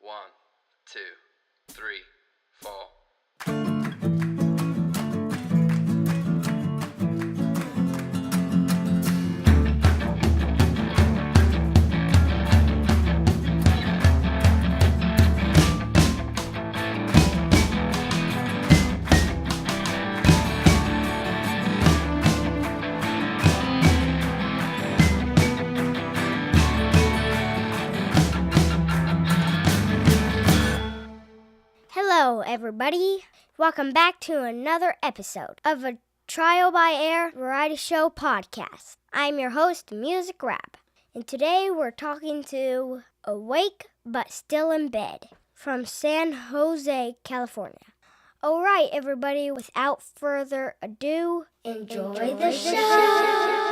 1, 2, 3, 4. Hello, everybody. Welcome back to another episode of a Trial by Air variety show podcast. I'm your host, Music Rap, and today we're talking to Awake But Still in Bed from San Jose, California. All right, everybody, without further ado, enjoy the show.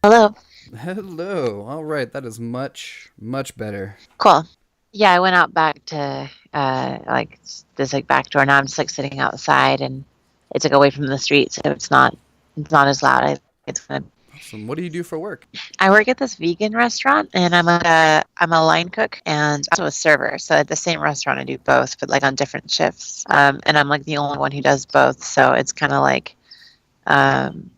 Hello. Hello. All right, that is much better. Cool. Yeah, I went out back to this back door. Now I'm just sitting outside, and it's away from the street, so it's not as loud. It's good. Awesome. What do you do for work? I work at this vegan restaurant, and I'm a line cook and also a server. So at the same restaurant, I do both, but on different shifts. And I'm the only one who does both. So it's kind of um,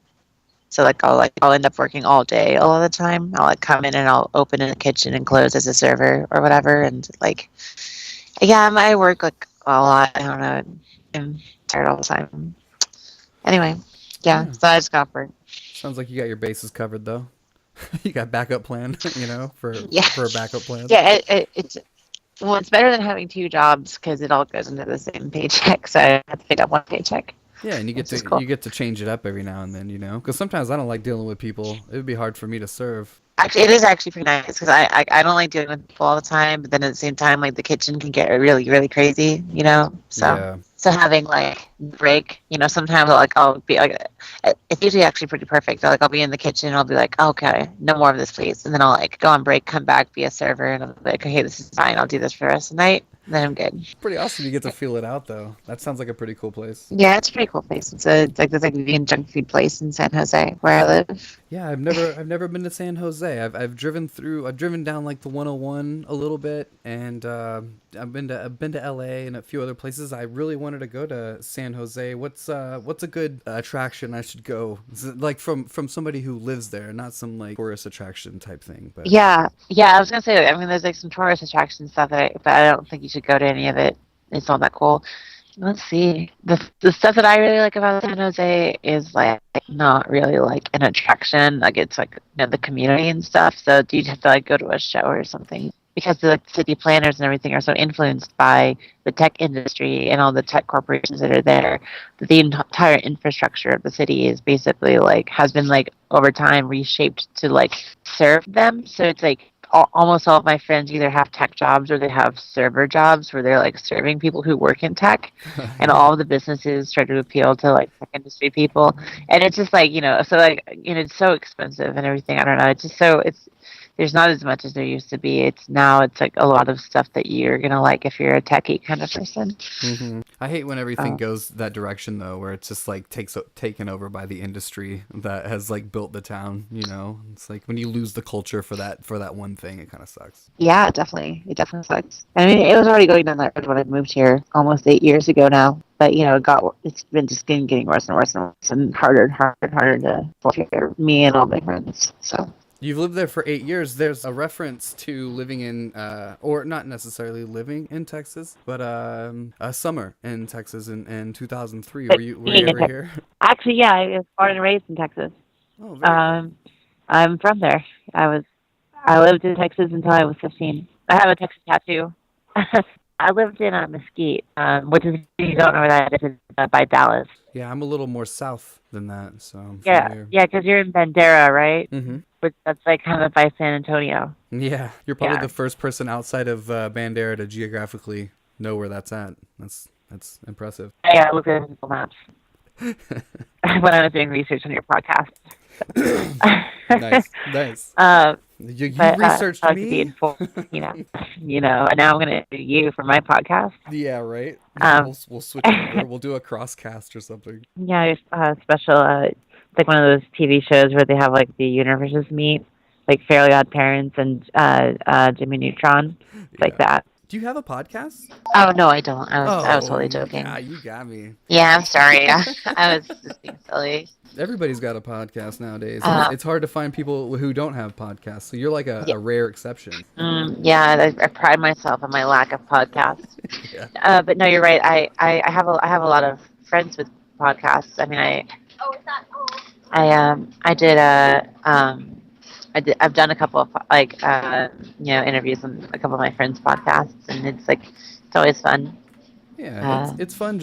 I'll end up working all day a lot of the time. I'll come in and I'll open in the kitchen and close as a server or whatever. And yeah, I work a lot. I don't know. I'm tired all the time. Anyway, yeah. Yeah. So I just got work. Sounds like you got your bases covered though. You got backup plan, for Yeah, for a backup plan. yeah. It's better than having two jobs because it all goes into the same paycheck. So I have to pick up one paycheck, Yeah, and which is cool. you get to change it up every now and then, because sometimes I don't like dealing with people. It would be hard for me to serve. Actually, it is actually pretty nice because I don't like dealing with people all the time, but then at the same time, the kitchen can get really, really crazy, Yeah. So having break, sometimes I'll be it's usually actually pretty perfect. I'll be in the kitchen and I'll be like, okay, no more of this, please. And then I'll go on break, come back, be a server, and I'll be like, okay, this is fine. I'll do this for the rest of the night. And then I'm good. Pretty awesome. You get to feel it out though. That sounds like a pretty cool place. Yeah, it's a pretty cool place. It's this vegan junk food place in San Jose where I live. Yeah, I've never been to San Jose. I've driven down the 101 a little bit, and I've been to LA and a few other places. I really wanted to go to San Jose. What's a good attraction I should go? From somebody who lives there, not some tourist attraction type thing. But Yeah, yeah. I was gonna say, there's some tourist attraction stuff but I don't think you should go to any of it. It's not that cool. Let's see. The stuff that I really like about San Jose is not really an attraction. It's the community and stuff. So you'd have to go to a show or something because the city planners and everything are so influenced by the tech industry and all the tech corporations that are there. That the entire infrastructure of the city is basically has been over time reshaped to serve them. So it's almost all of my friends either have tech jobs or they have server jobs where they're serving people who work in tech, and yeah, all of the businesses try to appeal to tech industry people, and it's just it's so expensive and everything. I don't know. It's just there's not as much as there used to be. It's a lot of stuff that you're gonna if you're a techie kind of person. I hate when everything Oh. goes that direction though, where it's just taken over by the industry that has built the town. It's when you lose the culture for that one thing, it kind of sucks. Yeah, definitely. It definitely sucks. I mean, it was already going down that road when I moved here almost 8 years ago now. But it's been just getting worse and worse and worse and harder and harder and harder to fulfill me and all my friends. So You've lived there for 8 years. There's a reference to living in, or not necessarily living in Texas, but a summer in Texas in 2003. Were you ever here? actually, yeah, I was born and raised in Texas. Oh, very cool. I'm from there. I lived in Texas until I was 15. I have a Texas tattoo. I lived in Mesquite, which is, if you don't know where that is, it's by Dallas. Yeah, I'm a little more south than that, so I'm Yeah, familiar. yeah, because you're in Bandera, right? Mm-hmm. But that's kind of by San Antonio. Yeah, you're probably Yeah. the first person outside of Bandera to geographically know where that's at. That's impressive. Yeah, I looked at Google Maps when I was doing research on your podcast. Nice. You But researched I was being me? full, and now I'm gonna do you for my podcast. Yeah, right. We'll switch over. We'll do a crosscast or something. Yeah, it's special. It's one of those TV shows where they have the universes meet, Fairly Odd Parents and Jimmy Neutron, like Yeah. that. Do you have a podcast? Oh no, I don't. I was totally joking. Yeah, you got me. Yeah, I'm sorry. I was just being silly. Everybody's got a podcast nowadays. It's hard to find people who don't have podcasts. So you're a rare exception. Yeah, I pride myself on my lack of podcasts. Yeah. But no, you're right. I have a lot of friends with podcasts. I mean, I've done a couple of interviews on a couple of my friends' podcasts, and it's always fun. Yeah, it's fun.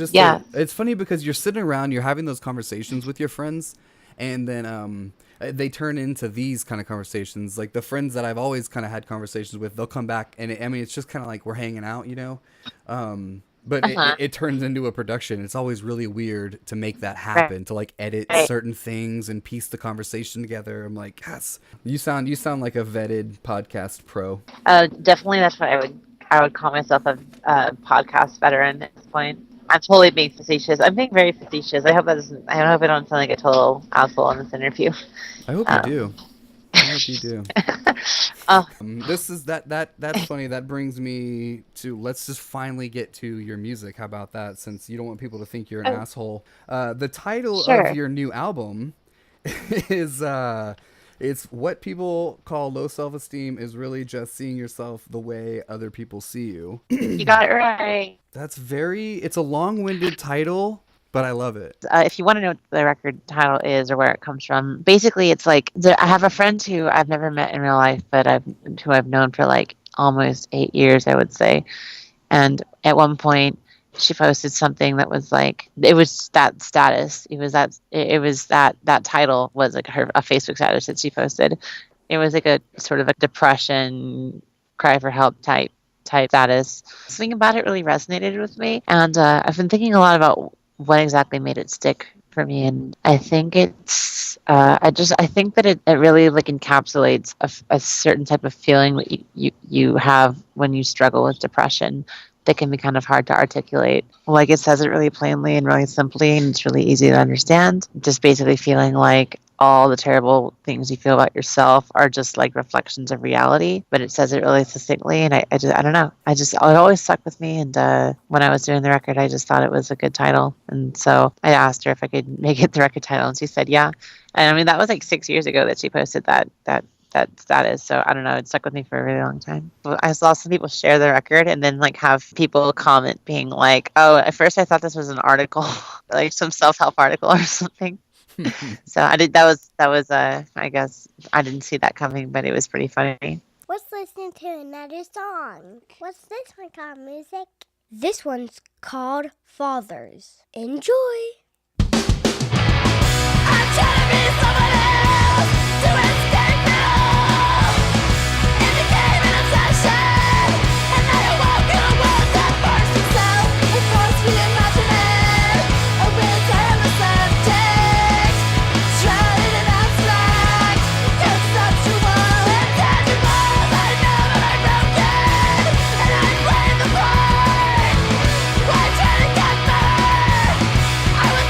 It's funny because you're sitting around, you're having those conversations with your friends, and then they turn into these kind of conversations. Like the friends that I've always kind of had conversations with, they'll come back, and it's just kind of we're hanging out, but Uh-huh. it turns into a production. It's always really weird to make that Right. happen, to like edit Right. certain things and piece the conversation together. I'm like, yes, you sound like a vetted podcast pro. Definitely, that's what I would call myself a podcast veteran at this point. I'm totally being facetious. I'm being very facetious. I hope that doesn't. I hope I don't sound like a total asshole in this interview. I hope you Um, do. I hope you do. oh, This is that's funny. That brings me to, let's just finally get to your music. How about that? Since you don't want people to think you're an oh, asshole. The title of sure. your new album is it's what people call low self-esteem is really just seeing yourself the way other people see you. You got it right. It's a long-winded title, but I love it. If you want to know what the record title is or where it comes from, basically it's like I have a friend who I've never met in real life, but who I've known for like almost 8 years, I would say. And at one point, she posted something that was like, it was that status. That title was like a Facebook status that she posted. It was like a sort of a depression, cry for help type status. Something about it really resonated with me, and I've been thinking a lot about what exactly made it stick for me, and I think it's I think that it really like encapsulates a certain type of feeling that you have when you struggle with depression, that can be kind of hard to articulate. Like, it says it really plainly and really simply, and it's really easy to understand. Just basically feeling like all the terrible things you feel about yourself are just like reflections of reality, but it says it really succinctly. And I don't know. It always stuck with me. And when I was doing the record, I just thought it was a good title. And so I asked her if I could make it the record title, and she said, yeah. And I mean, that was like 6 years ago that she posted that status. So I don't know, it stuck with me for a really long time. I saw some people share the record and then like have people comment being like, oh, at first I thought this was an article, like some self-help article or something. So I did, that was I guess I didn't see that coming, but it was pretty funny. Let's listen to another song. What's this one called, music? This one's called Fathers. Enjoy. I'm trying to be someone else to escape it all. In the game and obsession, and I awoke in a world that forced itself and forced me to imagine it. Open careless subject, shrouded in abstract, conceptual, intangible. I know that I'm broken, and I blame the part. Why try to get better? I was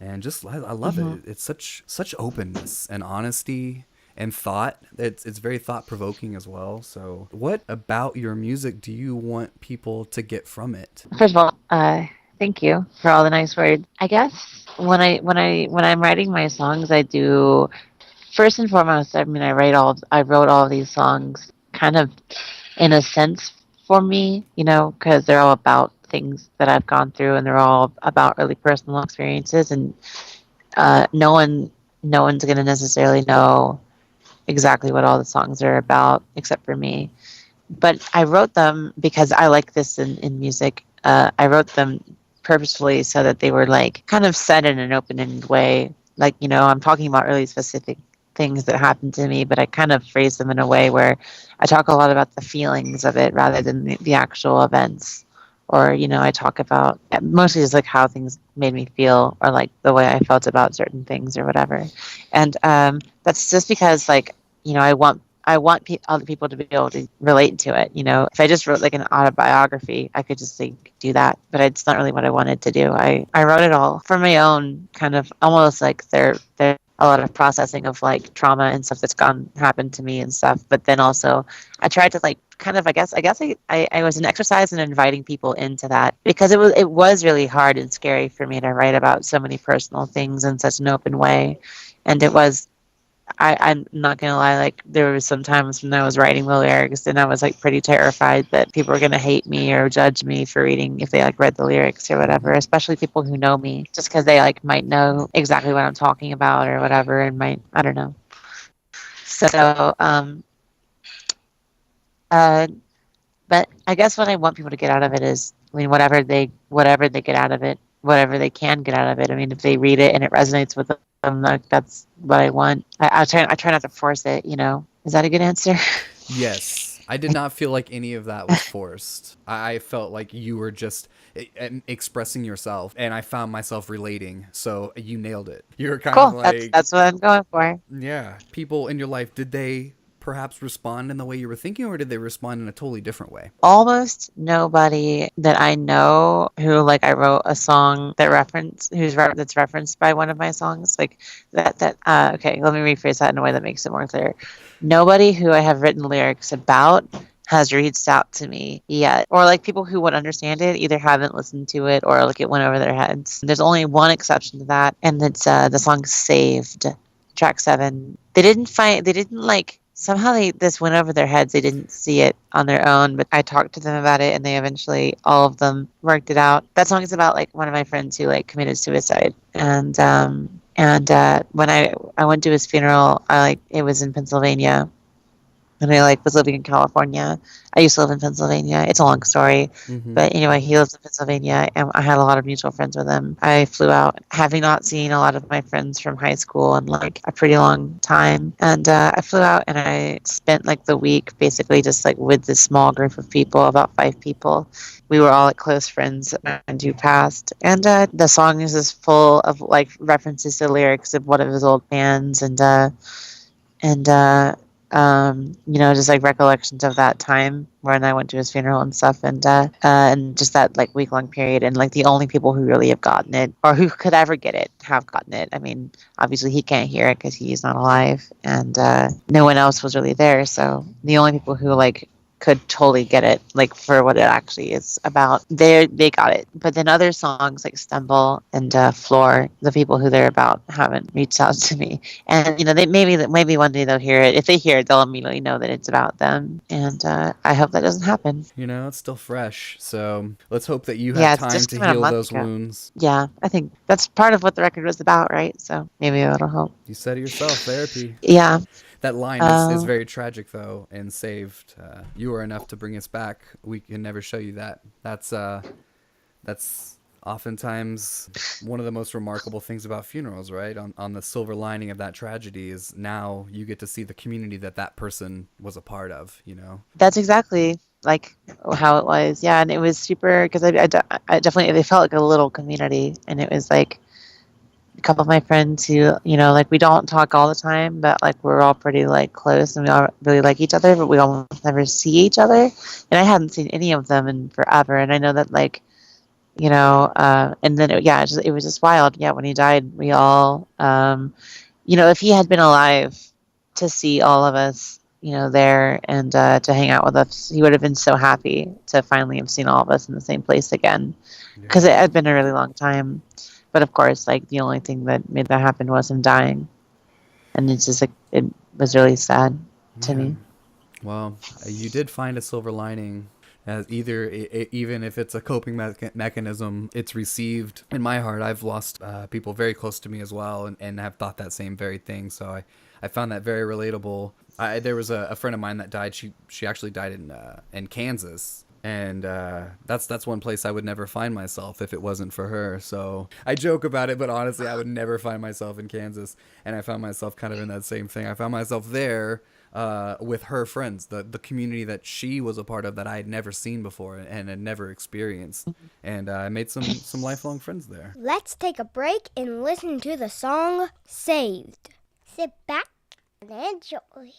and just I love it. It's such openness and honesty and thought. It's very thought provoking as well. So, what about your music do you want people to get from it? First of all, thank you for all the nice words. I guess when I'm writing my songs, I do first and foremost. I mean, I wrote all of these songs kind of in a sense for me, because they're all about things that I've gone through, and they're all about really personal experiences, and no one's going to necessarily know exactly what all the songs are about except for me. But I wrote them because I like this in music. I wrote them purposefully so that they were like kind of said in an open-ended way. Like, I'm talking about really specific things that happened to me, but I kind of phrase them in a way where I talk a lot about the feelings of it rather than the actual events. Or, I talk about mostly just like how things made me feel, or like the way I felt about certain things or whatever. And that's just because like, I want other people to be able to relate to it. If I just wrote like an autobiography, I could just like do that, but it's not really what I wanted to do. I wrote it all for my own kind of almost like there a lot of processing of like trauma and stuff that's happened to me and stuff. But then also I tried to like kind of, I guess I was an exercise in inviting people into that, because it was really hard and scary for me to write about so many personal things in such an open way. And it was, I'm not gonna lie, like there was some times when I was writing the lyrics and I was like pretty terrified that people were gonna hate me or judge me for reading if they like read the lyrics or whatever, especially people who know me, just because they like might know exactly what I'm talking about or whatever, and I don't know. So but I guess what I want people to get out of it is, I mean, whatever they get out of it, whatever they can get out of it. I mean, if they read it and it resonates with them, like that's what I want. I try not to force it. Is that a good answer? Yes. I did not feel like any of that was forced. I felt like you were just expressing yourself, and I found myself relating. So you nailed it. You're kind Cool. of like, That's what I'm going for. yeah. People in your life, did they perhaps respond in the way you were thinking, or did they respond in a totally different way? Almost nobody that I know who like I wrote a song that's referenced by one of my songs, like that. Okay, let me rephrase that in a way that makes it more clear. Nobody who I have written lyrics about has reached out to me yet, or like people who would understand it either haven't listened to it or like it went over their heads. There's only one exception to that, and it's the song "Saved," track 7. They didn't like. Somehow this went over their heads. They didn't see it on their own, but I talked to them about it, and they eventually, all of them, worked it out. That song is about like one of my friends who like committed suicide, and when I went to his funeral, it was in Pennsylvania, and I was living in California. I used to live in Pennsylvania. It's a long story, but anyway, he lives in Pennsylvania, and I had a lot of mutual friends with him. I flew out, having not seen a lot of my friends from high school in like a pretty long time, and I flew out and I spent like the week basically just like with this small group of people, about 5 people. We were all like close friends and who passed, and the song is just full of like references to lyrics of one of his old bands, and just like recollections of that time when I went to his funeral and stuff, and just that like week-long period, and like the only people who really have gotten it, or who could ever get it, have gotten it. I mean, obviously he can't hear it because he's not alive, and no one else was really there, so the only people who like could totally get it, like for what it actually is about, they got it. But then other songs like Stumble and Floor, the people who they're about haven't reached out to me, and they maybe one day they'll hear it. If they hear it, they'll immediately know that it's about them, and I hope that doesn't happen. It's still fresh, so let's hope that you have time to heal those wounds. Yeah, I think that's part of what the record was about, right? So maybe it'll help. You said it yourself, therapy. Yeah. That line is very tragic, though, and Saved. You are enough to bring us back. We can never show you that. That's oftentimes one of the most remarkable things about funerals, right? On the silver lining of that tragedy is now you get to see the community that person was a part of, That's exactly like how it was. Yeah, and it was super, because I definitely, they felt like a little community, and it was like a couple of my friends who, like we don't talk all the time, but like we're all pretty like close, and we all really like each other, but we almost never see each other. And I hadn't seen any of them in forever. And I know that like And then it was just wild. Yeah, when he died, we all, if he had been alive to see all of us, there and to hang out with us, he would have been so happy to finally have seen all of us in the same place again, because it had been a really long time. But of course, like the only thing that made that happen was him dying, and it's just like it was really sad to me. Well, you did find a silver lining, as either even if it's a coping mechanism, it's received. In my heart, I've lost people very close to me as well, and have thought that same very thing. So I found that very relatable. There was a friend of mine that died. She actually died in Kansas. And that's one place I would never find myself if it wasn't for her. So I joke about it, but honestly, I would never find myself in Kansas. And I found myself kind of in that same thing. I found myself there with her friends, the community that she was a part of that I had never seen before and had never experienced. And I made some lifelong friends there. Let's take a break and listen to the song Saved. Sit back and enjoy.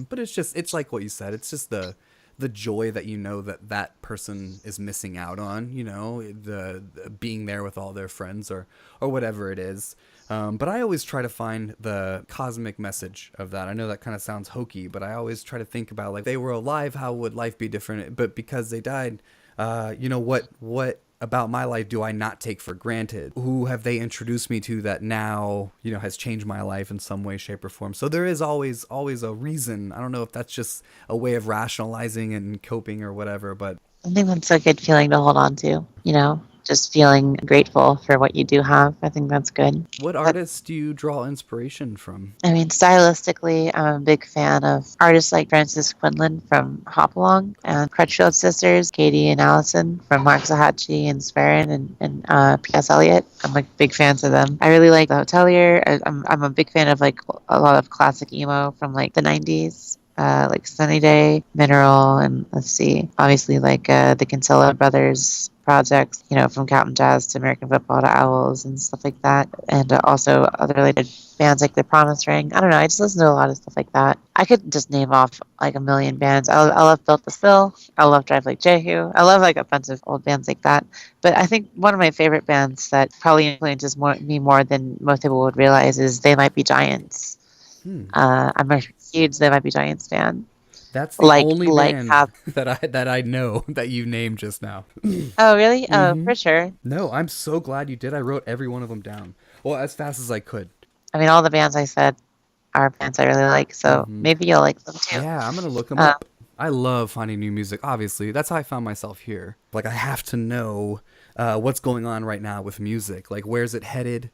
But it's like what you said. It's just the joy that that person is missing out on, the being there with all their friends or whatever it is. But I always try to find the cosmic message of that. I know that kind of sounds hokey, but I always try to think about, like, if they were alive, how would life be different? But because they died, what about my life do I not take for granted? Who have they introduced me to that now, has changed my life in some way, shape, or form? So there is always a reason. I don't know if that's just a way of rationalizing and coping or whatever, but I think that's a good feeling to hold on to, just feeling grateful for what you do have. I think that's good. What artists do you draw inspiration from? I mean, stylistically, I'm a big fan of artists like Frances Quinlan from Hopalong and Crutchfield Sisters, Katie and Allison from Mark Zahachi and Swearin and P.S. Eliot. I'm like big fans of them. I really like The Hotelier. I'm a big fan of like a lot of classic emo from like the 90s. Like Sunny Day, Mineral, and let's see, obviously like the Kinsella Brothers projects, from Captain Jazz to American Football to Owls and stuff like that. And also other related bands like The Promise Ring. I don't know, I just listen to a lot of stuff like that. I could just name off like a million bands. I love Built to Spill. I love Drive Like Jehu. I love like a bunch of old bands like that. But I think one of my favorite bands that probably influences me more than most people would realize is They Might Be Giants. I'm a huge They Might Be Giants fan. That's the only band that I know that you named just now. Oh, really? Oh, for sure. No, I'm so glad you did. I wrote every one of them down. Well, as fast as I could. I mean, all the bands I said are bands I really like, so maybe you'll like them too. Yeah, I'm going to look them up. I love finding new music, obviously. That's how I found myself here. Like, I have to know what's going on right now with music. Like, where's it headed?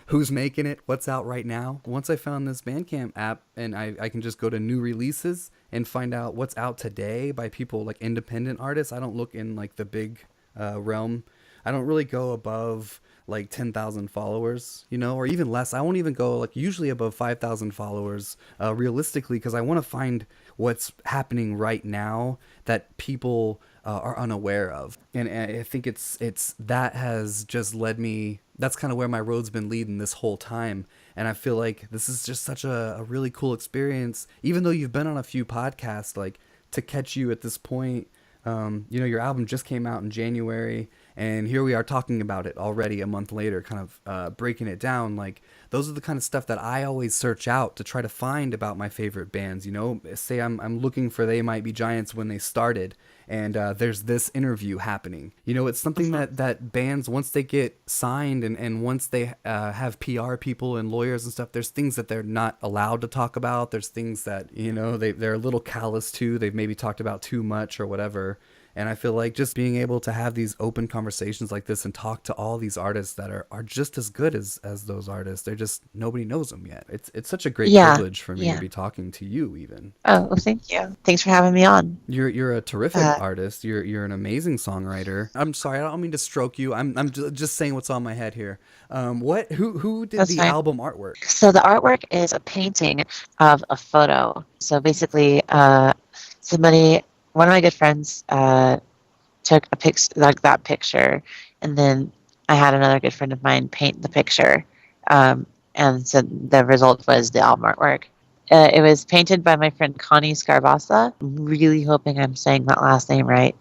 Who's making it, what's out right now. Once I found this Bandcamp app and I can just go to new releases and find out what's out today by people like independent artists. I don't look in like the big realm. I don't really go above like 10,000 followers, or even less. I won't even go like usually above 5,000 followers realistically, because I want to find what's happening right now that people are unaware of. And I think it's that has just led me. That's kind of where my road's been leading this whole time. And I feel like this is just such a really cool experience, even though you've been on a few podcasts, like to catch you at this point. Your album just came out in January, and here we are talking about it already a month later, kind of breaking it down. Like, those are the kind of stuff that I always search out to try to find about my favorite bands. Say I'm looking for They Might Be Giants when they started, and there's this interview happening. It's something that bands, once they get signed and once they have PR people and lawyers and stuff, there's things that they're not allowed to talk about. There's things that, they're a little callous to. They've maybe talked about too much or whatever. And I feel like just being able to have these open conversations like this and talk to all these artists that are just as good as those artists, they're just, nobody knows them yet. It's such a great privilege for me to be talking to you even. Oh, well, thank you. Thanks for having me on. You're a terrific artist. You're an amazing songwriter. I'm sorry, I don't mean to stroke you. I'm just saying what's on my head here. Who did the album artwork? So the artwork is a painting of a photo. So basically, one of my good friends took a picture, like that picture, and then I had another good friend of mine paint the picture, and so the result was the album artwork. It was painted by my friend Connie Scarbassa. I'm really hoping I'm saying that last name right.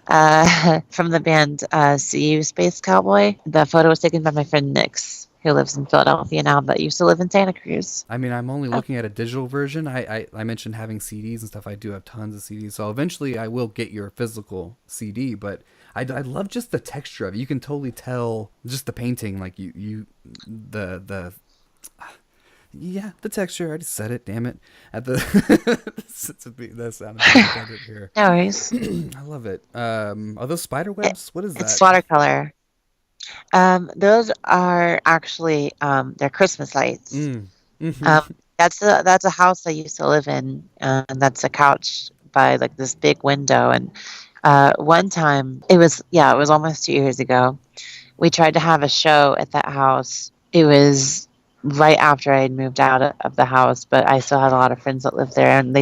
From the band See You Space Cowboy. The photo was taken by my friend Nix, who lives in Philadelphia now, but used to live in Santa Cruz. I mean, I'm only looking at a digital version. I mentioned having CDs and stuff. I do have tons of CDs. So eventually I will get your physical CD, but I love just the texture of it. You can totally tell just the painting, like the texture. I just said it, damn it. At the that sounded better here. No worries. I love it. Are those spider webs? What is that? It's watercolor. Those are actually they're Christmas lights. That's a house I used to live in, and that's a couch by like this big window. And one time, it was almost 2 years ago, we tried to have a show at that house. It was right after I had moved out of the house, but I still had a lot of friends that lived there, and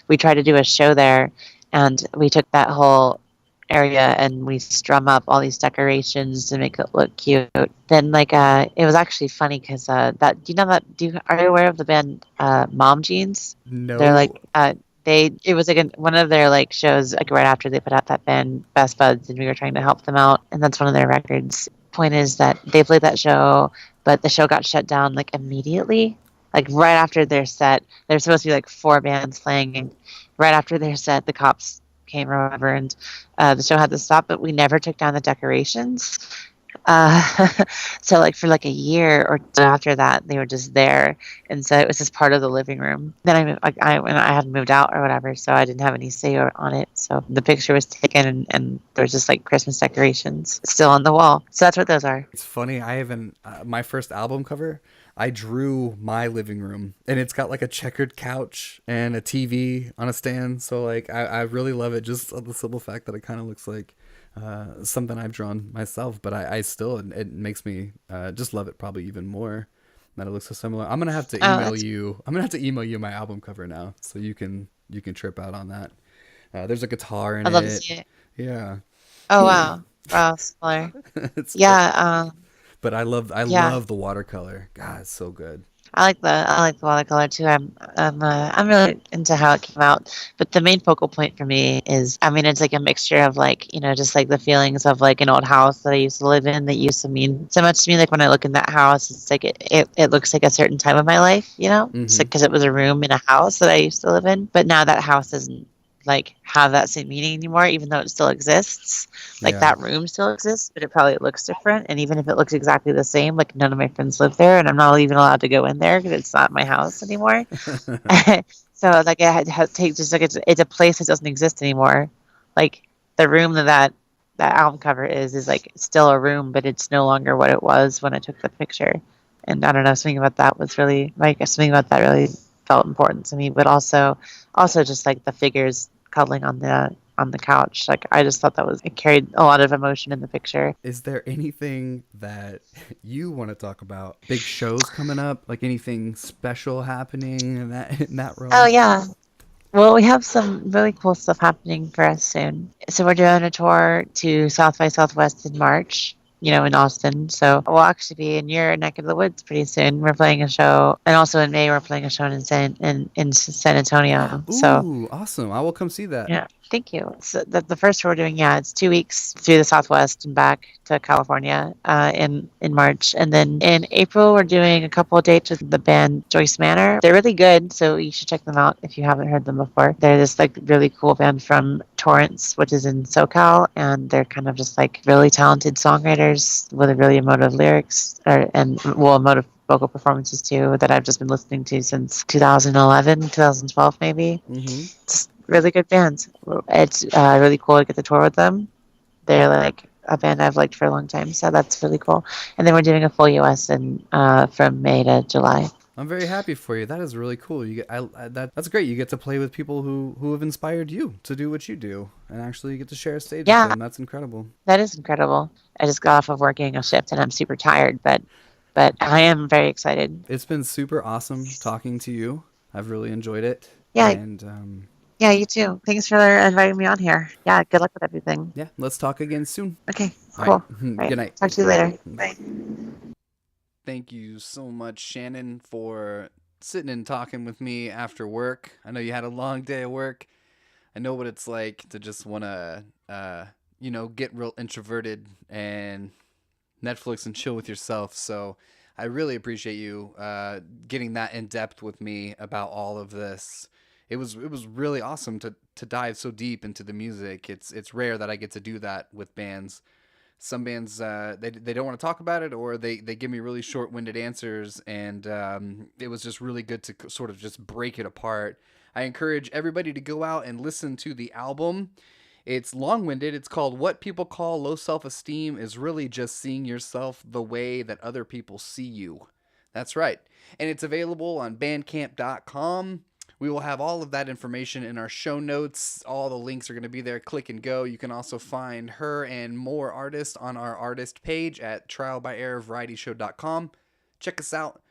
we tried to do a show there, and we took that whole area, and we strum up all these decorations to make it look cute. Then it was actually funny because are you aware of the band Mom Jeans? They're No. it was one of their shows right after they put out that band Best Buds, and we were trying to help them out, and that's one of their records. Point is that they played that show, but the show got shut down immediately, right after their set. There's supposed to be 4 bands playing, and right after their set, the cops came or whatever, and the show had to stop. But we never took down the decorations. So for a year or so after that, they were just there, and so it was just part of the living room. Then when I had moved out or whatever, so I didn't have any say on it. So the picture was taken, and there was just Christmas decorations still on the wall. So that's what those are. It's funny. I haven't my first album cover. I drew my living room, and it's got a checkered couch and a TV on a stand. So I really love it, just the simple fact that it kind of looks like something I've drawn myself. But I still, it makes me just love it probably even more that it looks so similar. I'm gonna have to email you. I'm gonna have to email you my album cover now, so you can trip out on that. There's a guitar in it. I'd love to see it. Yeah. Oh wow, wow, similar. Yeah. But I love the watercolor. God, it's so good. I like the watercolor too. I'm really into how it came out. But the main focal point for me is, I mean, it's a mixture of just the feelings of an old house that I used to live in that used to mean so much to me. When I look in that house, it's it looks like a certain time of my life, It's because it was a room in a house that I used to live in. But now that house doesn't have that same meaning anymore, even though it still exists. That room still exists, but it probably looks different. And even if it looks exactly the same, none of my friends live there, and I'm not even allowed to go in there because it's not my house anymore. So I had to take it's a place that doesn't exist anymore. The room that album cover is still a room, but it's no longer what it was when I took the picture. And I don't know, something about that was really really felt important to me, but also just the figures cuddling on the couch. I just thought it carried a lot of emotion in the picture. Is there anything that you want to talk about? Big shows coming up? Anything special happening in that realm? Oh yeah. Well, we have some really cool stuff happening for us soon. So we're doing a tour to South by Southwest in March, in Austin. So we'll actually be in your neck of the woods pretty soon. We're playing a show, and also in May we're playing a show in San Antonio. Ooh, so awesome! I will come see that. Yeah, thank you. So the first tour we're doing, it's 2 weeks through the Southwest and back to California in March, and then in April we're doing a couple of dates with the band Joyce Manor. They're really good, so you should check them out if you haven't heard them before. They're this really cool band from Torrance, which is in SoCal, and they're kind of just really talented songwriters with really emotive lyrics and emotive vocal performances too, that I've just been listening to since 2011, 2012 maybe. It's really good bands. It's really cool to get to tour with them. They're a band I've liked for a long time, so that's really cool. And then we're doing a full US from May to July. I'm very happy for you. That is really cool. That's great. You get to play with people who have inspired you to do what you do, and actually get to share a stage with them. That's incredible. That is incredible. I just got off of working a shift, and I'm super tired, but I am very excited. It's been super awesome talking to you. I've really enjoyed it. Yeah. And yeah, you too. Thanks for inviting me on here. Yeah, good luck with everything. Yeah, let's talk again soon. Okay, cool. All right. Good night. Talk to you later. Bye. Thank you so much, Shannon, for sitting and talking with me after work. I know you had a long day of work. I know what it's like to just want to, get real introverted and Netflix and chill with yourself. So I really appreciate you getting that in depth with me about all of this. It was really awesome to dive so deep into the music. It's rare that I get to do that with bands. Some bands they don't want to talk about it, or they give me really short-winded answers, and it was just really good to sort of just break it apart. I encourage everybody to go out and listen to the album. It's long-winded. It's called What People Call Low Self-Esteem is Really Just Seeing Yourself the Way That Other People See You. That's right. And it's available on bandcamp.com. We will have all of that information in our show notes. All the links are going to be there. Click and go. You can also find her and more artists on our artist page at trialbyairvarietyshow.com. Check us out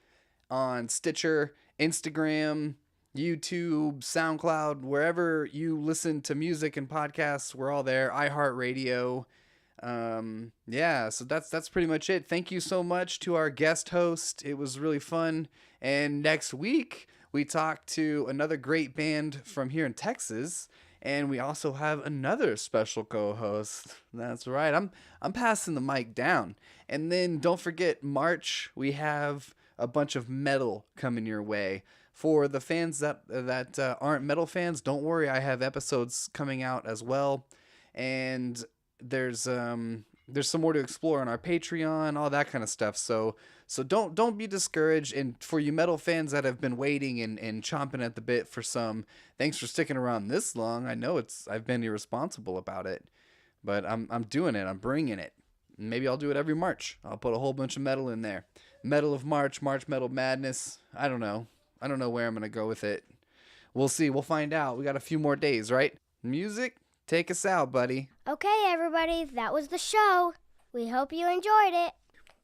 on Stitcher, Instagram, YouTube, SoundCloud, wherever you listen to music and podcasts, we're all there. iHeartRadio. Yeah, so that's pretty much it. Thank you so much to our guest host. It was really fun. And next week we talk to another great band from here in Texas, and we also have another special co-host. That's right. I'm passing the mic down. And then don't forget, March we have a bunch of metal coming your way. For the fans that aren't metal fans, don't worry. I have episodes coming out as well, and there's some more to explore on our Patreon, all that kind of stuff. So don't be discouraged. And for you metal fans that have been waiting and chomping at the bit for some, thanks for sticking around this long. I know I've been irresponsible about it, but I'm doing it. I'm bringing it. Maybe I'll do it every March. I'll put a whole bunch of metal in there. Metal of March Metal Madness. I don't know where I'm going to go with it. We'll see. We'll find out. We got a few more days, right? Music, take us out, buddy. Okay, everybody, that was the show. We hope you enjoyed it.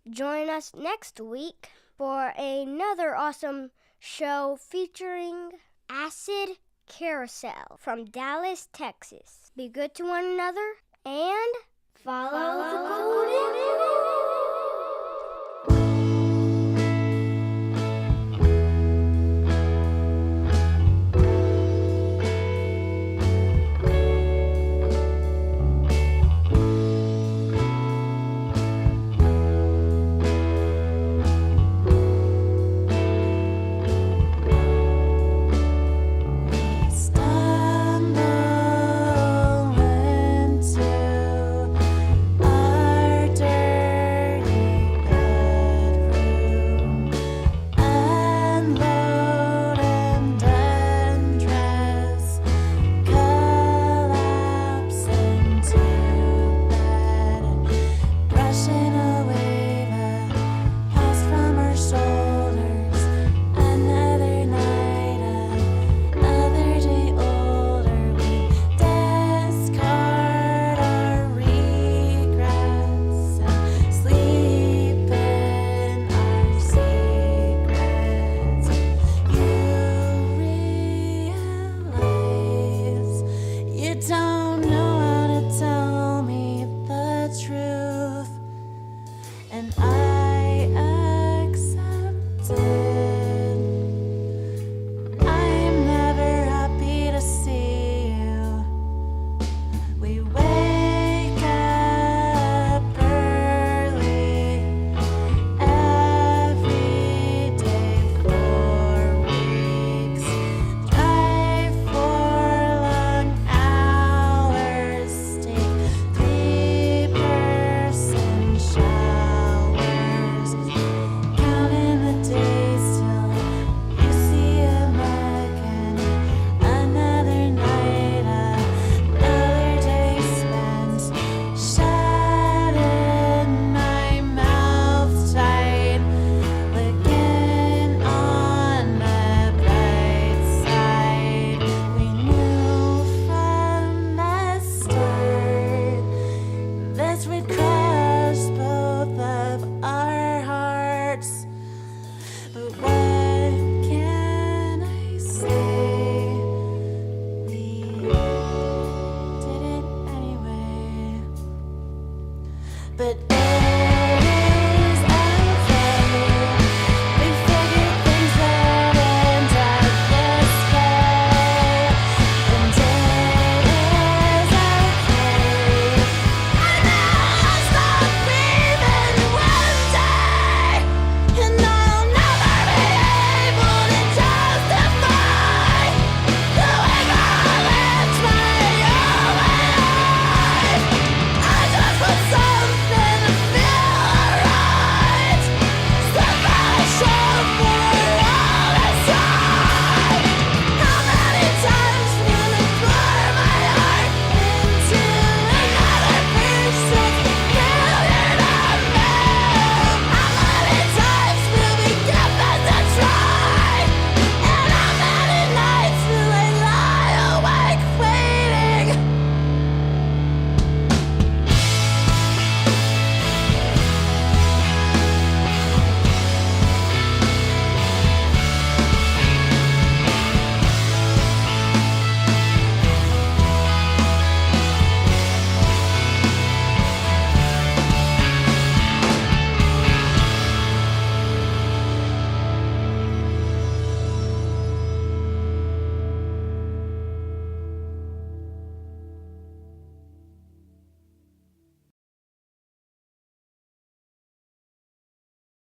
Join us next week for another awesome show featuring Acid Carousel from Dallas, Texas. Be good to one another and follow the golden rule. But